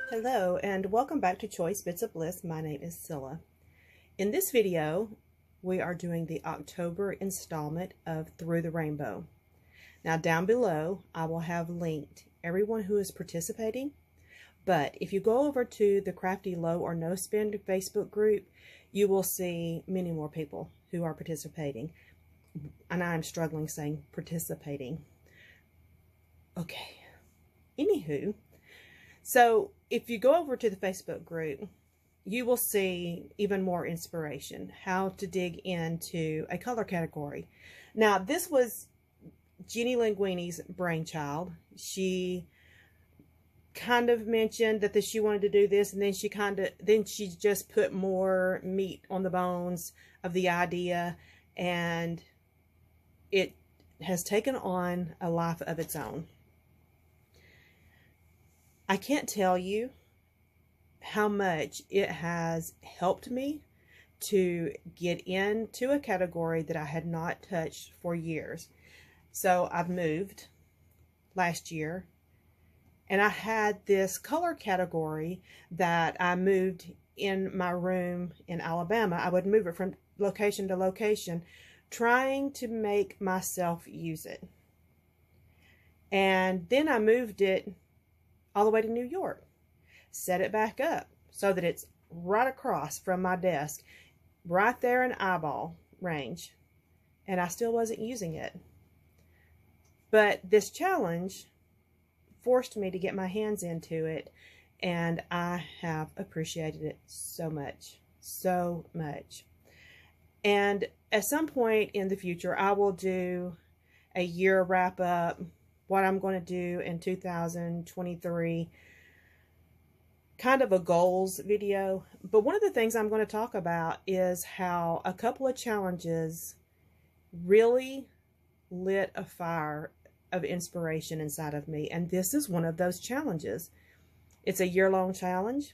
Hello and welcome back to Choice Bits of Bliss. My name is Cilla. In this video, we are doing the October installment of Through the Rainbow. Now down below, I will have linked everyone who is participating, but if you go over to the Crafty Low or No Spend Facebook group, you will see many more people who are participating. And I'm struggling saying participating. Okay. Anywho, so if you go over to the Facebook group, you will see even more inspiration, how to dig into a color category. Now, this was Jeanielinguine's brainchild. She kind of mentioned that she wanted to do this, and then she just put more meat on the bones of the idea, and it has taken on a life of its own. I can't tell you how much it has helped me to get into a category that I had not touched for years. So I've moved last year, and I had this color category that I moved in my room in Alabama. I would move it from location to location, trying to make myself use it. And then I moved it all the way to New York, set it back up so that it's right across from my desk, right there in eyeball range, and I still wasn't using it. But this challenge forced me to get my hands into it, and I have appreciated it so much, so much. And at some point in the future, I will do a year wrap up, what I'm going to do in 2023, kind of a goals video. But one of the things I'm going to talk about is how a couple of challenges really lit a fire of inspiration inside of me. And this is one of those challenges. It's a year-long challenge.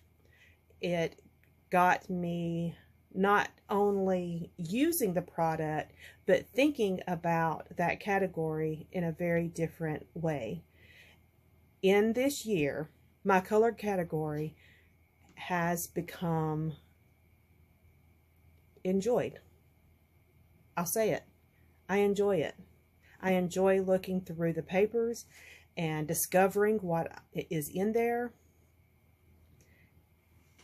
It got me not only using the product, but thinking about that category in a very different way. In this year, my color category has become enjoyed. I'll say it. I enjoy it. I enjoy looking through the papers and discovering what is in there.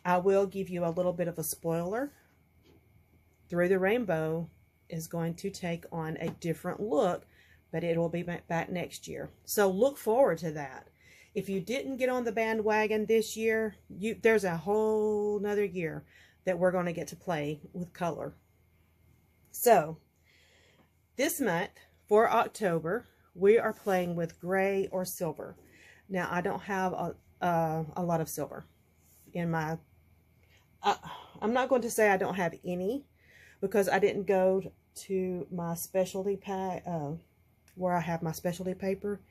I will give you a little bit of a spoiler. Through the Rainbow is going to take on a different look, but it will be back next year. So look forward to that. If you didn't get on the bandwagon this year, there's a whole nother year that we're going to get to play with color. So this month for October, we are playing with gray or silver. Now, I don't have a lot of silver in my... I'm not going to say I don't have any, because I didn't go to my specialty pack, where I have my specialty paper.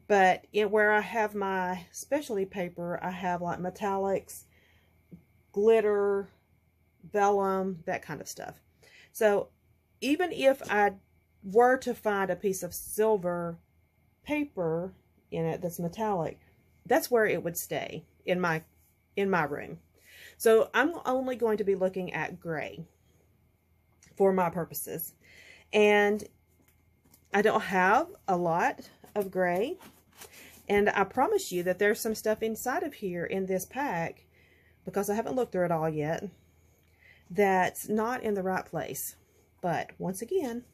But where I have my specialty paper, I have like metallics, glitter, vellum, that kind of stuff. So even if I were to find a piece of silver paper in it that's metallic, that's where it would stay in my room. So I'm only going to be looking at gray for my purposes. And I don't have a lot of gray. And I promise you that there's some stuff inside of here in this pack, because I haven't looked through it all yet, that's not in the right place. But once again,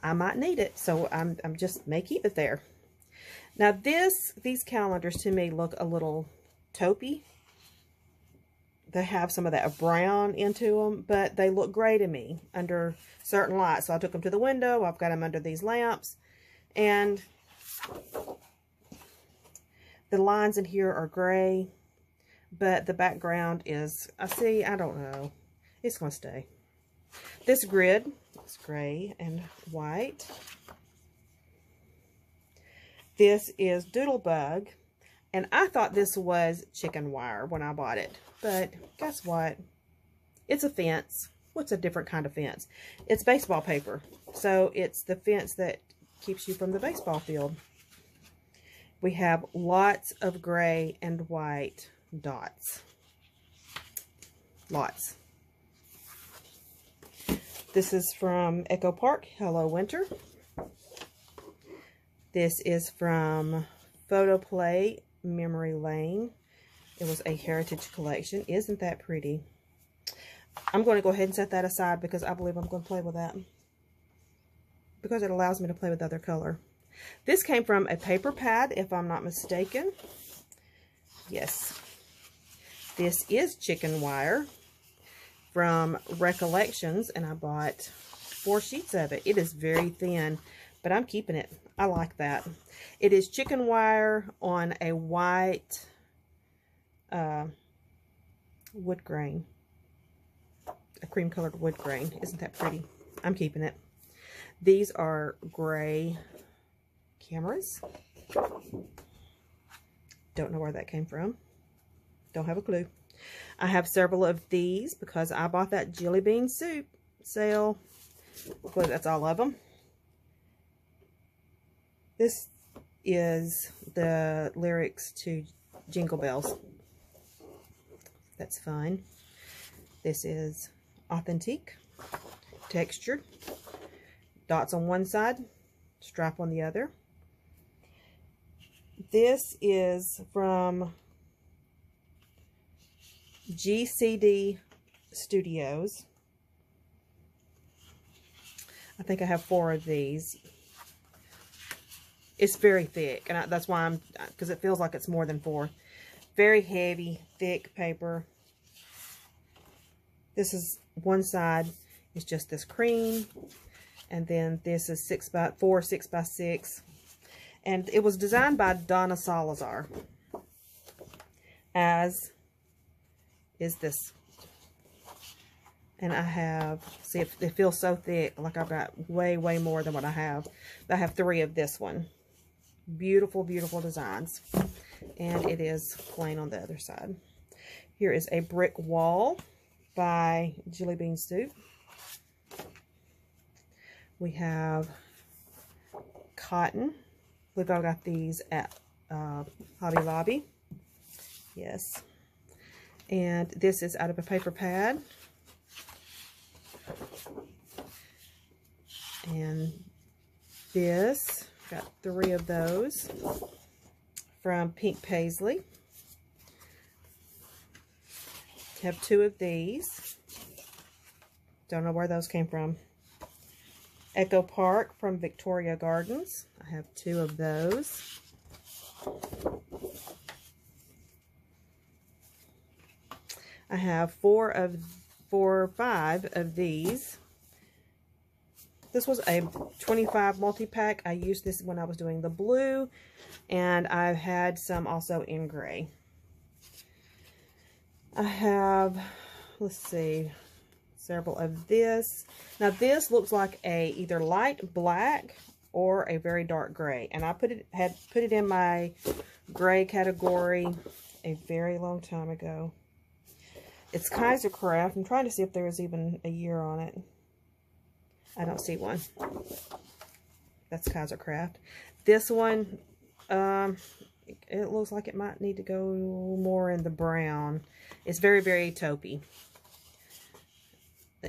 I might need it, so I'm just may keep it there. Now these calendars to me look a little taupey. They have some of that brown into them, but they look gray to me under certain lights. So I took them to the window. I've got them under these lamps, and the lines in here are gray, but the background is, I don't know. It's going to stay. This grid is gray and white. This is Doodlebug, and I thought this was chicken wire when I bought it. But guess what? It's a fence. What's a different kind of fence? It's baseball paper. So it's the fence that keeps you from the baseball field. We have lots of gray and white dots. Lots. This is from Echo Park, Hello Winter. This is from Photo Play, Memory Lane. It was a heritage collection. Isn't that pretty? I'm going to go ahead and set that aside because I believe I'm going to play with that, because it allows me to play with other color. This came from a paper pad, if I'm not mistaken. Yes. This is chicken wire from Recollections, and I bought 4 sheets of it. It is very thin, but I'm keeping it. I like that. It is chicken wire on a white wood grain. A cream colored wood grain. Isn't that pretty? I'm keeping it. These are gray cameras. Don't know where that came from. Don't have a clue. I have several of these because I bought that jelly bean soup sale. I believe that's all of them. This is the lyrics to Jingle Bells. That's fun. This is Authentique, textured, dots on one side, strap on the other. This is from GCD Studios. I think I have 4 of these. It's very thick, and that's why because it feels like it's more than 4. Very heavy, thick paper. This is one side is just this cream, and then this is 6x4, 6x6, and it was designed by Donna Salazar, as is this. And I have, see, it feels so thick, like I've got way more than what I have. I have 3 of this one. Beautiful, beautiful designs. And it is plain on the other side. Here is a brick wall by Jelly Bean Soup. We have cotton. I believe I got these at Hobby Lobby. Yes. And this is out of a paper pad. And this, got 3 of those from Pink Paisley. Have 2 of these. Don't know where those came from. Echo Park from Victoria Gardens. I have 2 of those. I have 4 or 5 of these. This was a 25 multi-pack. I used this when I was doing the blue, and I've had some also in gray. I have, let's see, several of this. Now this looks like a either light black or a very dark gray, and I had put it in my gray category a very long time ago. It's Kaiser Craft. I'm trying to see if there's even a year on it. I don't see one. That's Kaiser Craft. This one, it looks like it might need to go more in the brown. It's very taupey.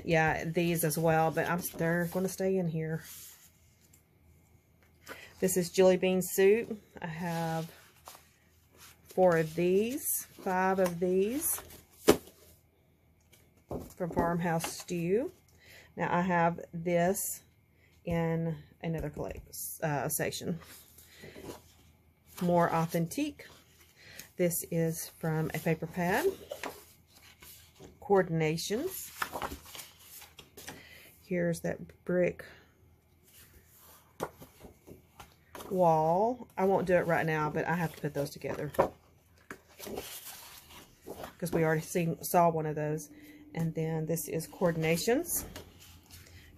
Yeah, these as well, but they're going to stay in here. This is Jelly Bean Soup. I have 4 of these, 5 of these from Farmhouse Stew. Now I have this in another section. More Authentique. This is from a paper pad. Coordinations. Here's that brick wall. I won't do it right now, but I have to put those together because we already saw one of those. And then this is Coordinations.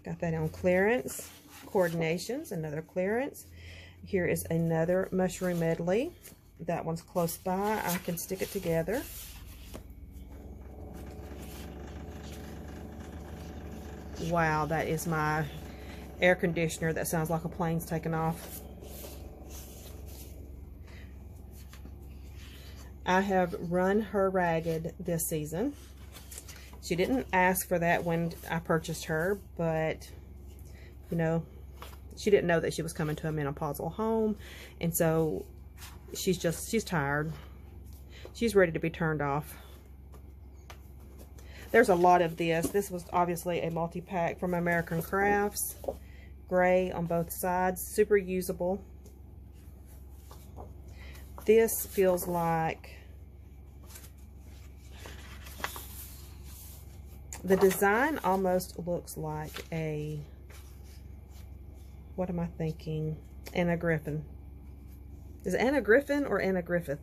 Got that on clearance. Coordinations, another clearance. Here is another Mushroom Medley. That one's close by. I can stick it together. Wow, that is my air conditioner that sounds like a plane's taking off. I have run her ragged this season. She didn't ask for that when I purchased her, but, you know, she didn't know that she was coming to a menopausal home, and so she's tired. She's ready to be turned off. There's a lot of this. This was obviously a multi-pack from American Crafts. Gray on both sides. Super usable. This feels like... the design almost looks like a... what am I thinking? Anna Griffin. Is it Anna Griffin or Anna Griffith?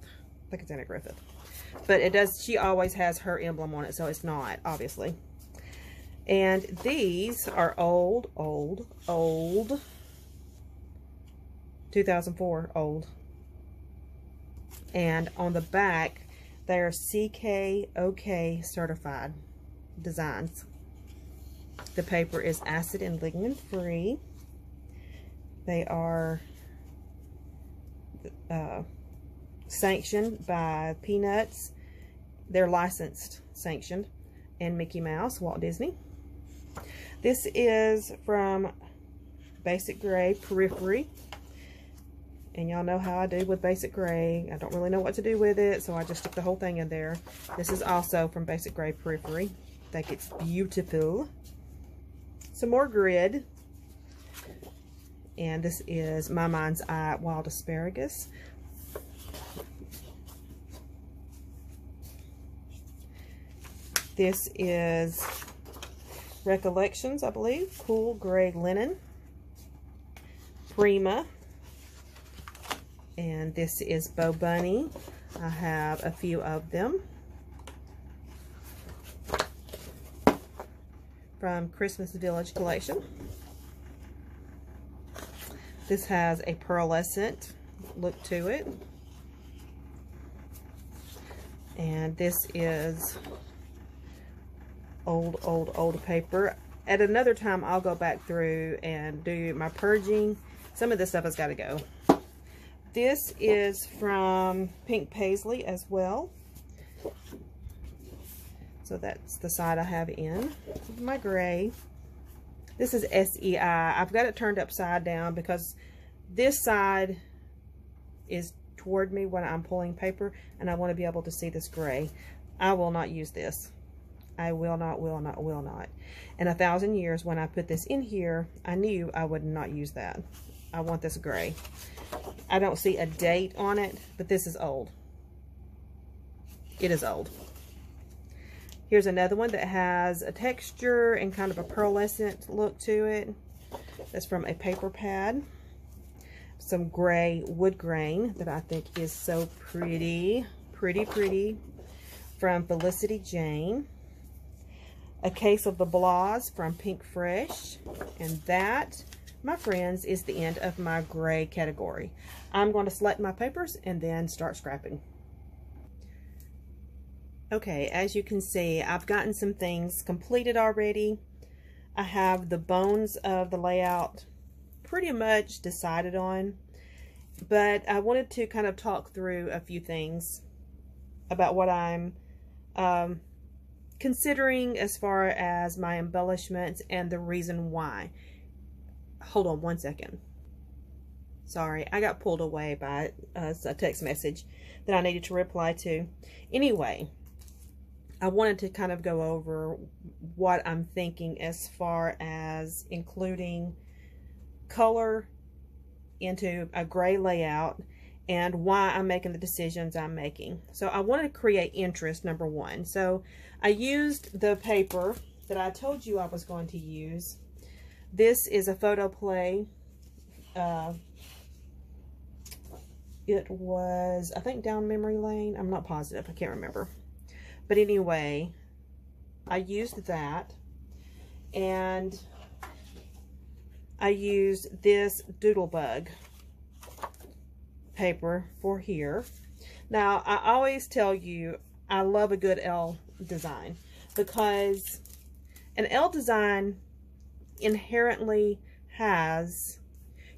I think it's Anna Griffith. But it does, she always has her emblem on it, so it's not, obviously. And these are old. 2004, old. And on the back, they are CKOK certified designs. The paper is acid and lignin free. They are sanctioned by Peanuts. They're licensed, sanctioned, and Mickey Mouse, Walt Disney. This is from Basic Gray Periphery. And y'all know how I do with Basic Gray. I don't really know what to do with it, so I just stick the whole thing in there. This is also from Basic Gray Periphery. I think it's beautiful. Some more grid. And this is My Mind's Eye Wild Asparagus. This is Recollections, I believe. Cool Gray Linen. Prima. And this is Bo Bunny. I have a few of them. From Christmas Village Collection. This has a pearlescent look to it. And this is old paper. At another time, I'll go back through and do my purging. Some of this stuff has got to go. This is from Pink Paisley as well. So that's the side I have in. My gray. This is SEI. I've got it turned upside down because this side is toward me when I'm pulling paper, and I want to be able to see this gray. I will not use this. I will not. In 1,000 years, when I put this in here, I knew I would not use that. I want this gray. I don't see a date on it, but this is old. It is old. Here's another one that has a texture and kind of a pearlescent look to it. That's from a paper pad. Some gray wood grain that I think is so pretty. Pretty. From Felicity Jane. A case of the Blas from Pink Fresh. And that, my friends, is the end of my gray category. I'm going to select my papers and then start scrapping. Okay, as you can see, I've gotten some things completed already. I have the bones of the layout pretty much decided on, but I wanted to kind of talk through a few things about what I'm considering as far as my embellishments and the reason why. Hold on one second. Sorry, I got pulled away by a text message that I needed to reply to. Anyway, I wanted to kind of go over what I'm thinking as far as including color into a gray layout and why I'm making the decisions I'm making. So I wanted to create interest, number one. So I used the paper that I told you I was going to use. This is a photo play. It was, I think, down memory lane. I'm not positive. I can't remember. But anyway, I used that. And I used this Doodlebug paper for here. Now, I always tell you I love a good L design because an L design inherently has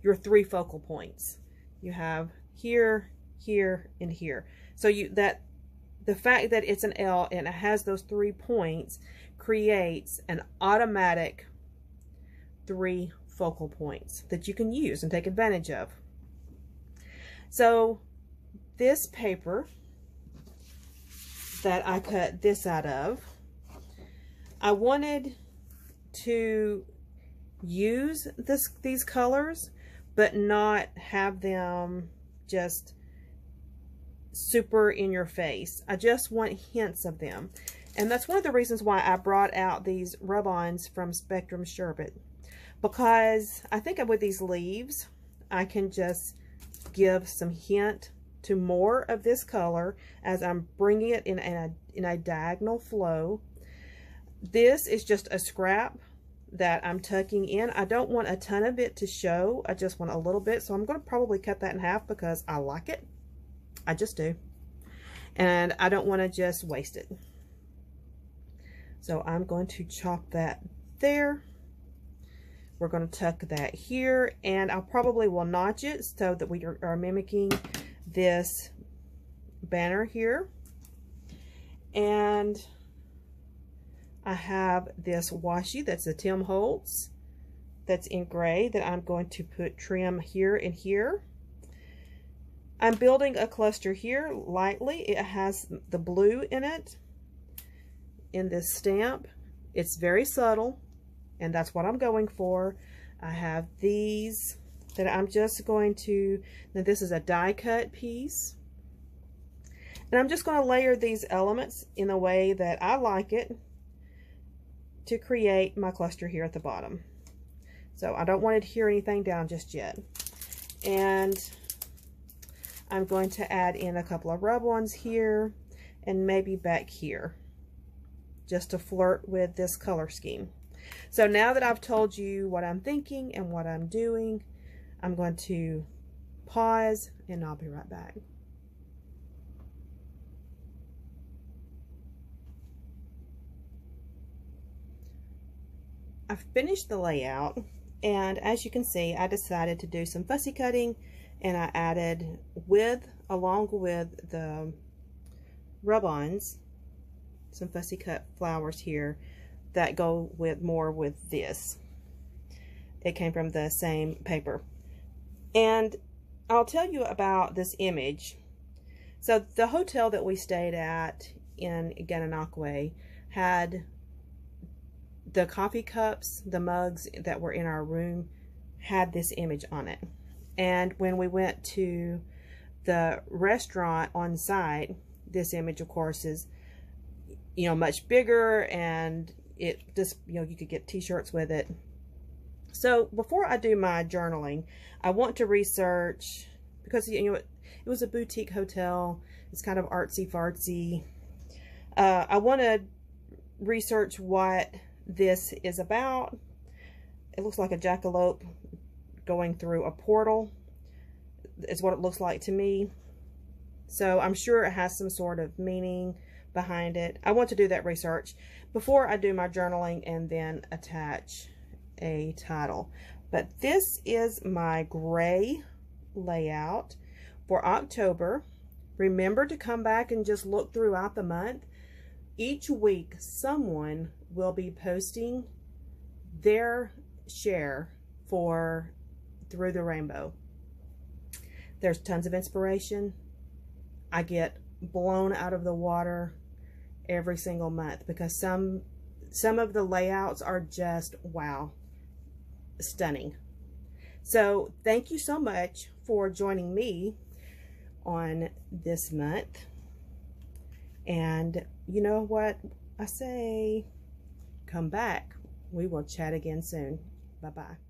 your 3 focal points. You have here, here, and here. So the fact that it's an L and it has those 3 points creates an automatic 3 focal points that you can use and take advantage of. So this paper that I cut this out of, I wanted to use these colors, but not have them just super in your face. I just want hints of them. And that's one of the reasons why I brought out these rub-ons from Spectrum Sherbet, because I think with these leaves, I can just give some hint to more of this color as I'm bringing it in a diagonal flow. This is just a scrap that I'm tucking in. I don't want a ton of it to show. I just want a little bit. So I'm going to probably cut that in half because I like it. I just do. And I don't want to just waste it. So I'm going to chop that there. We're going to tuck that here, and I probably will notch it so that we are mimicking this banner here. And I have this washi that's a Tim Holtz that's in gray that I'm going to put trim here and here. I'm building a cluster here lightly. It has the blue in it in this stamp. It's very subtle, and that's what I'm going for. I have these that I'm just going to, now this is a die cut piece. And I'm just going to layer these elements in a way that I like it to create my cluster here at the bottom. So I don't want to adhere anything down just yet. And I'm going to add in a couple of rub-ons here and maybe back here, just to flirt with this color scheme. So now that I've told you what I'm thinking and what I'm doing, I'm going to pause and I'll be right back. I've finished the layout, and as you can see, I decided to do some fussy cutting, and I added along with the rub-ons, some fussy cut flowers here that go more with this. It came from the same paper. And I'll tell you about this image. So the hotel that we stayed at in Gananoque had the coffee cups, the mugs that were in our room had this image on it. And when we went to the restaurant on site, this image of course is, you know, much bigger, and it just, you know, you could get t-shirts with it. So before I do my journaling, I want to research, because, you know, it was a boutique hotel. It's kind of artsy fartsy. I want to research what this is about. It looks like a jackalope going through a portal is what it looks like to me. So I'm sure it has some sort of meaning behind it. I want to do that research before I do my journaling and then attach a title. But this is my gray layout for October. Remember to come back and just look throughout the month. Each week someone will be posting their share for Through the Rainbow. There's tons of inspiration. I get blown out of the water every single month because some of the layouts are just wow, stunning. So thank you so much for joining me on this month. And you know what I say, come back. We will chat again soon. Bye-bye.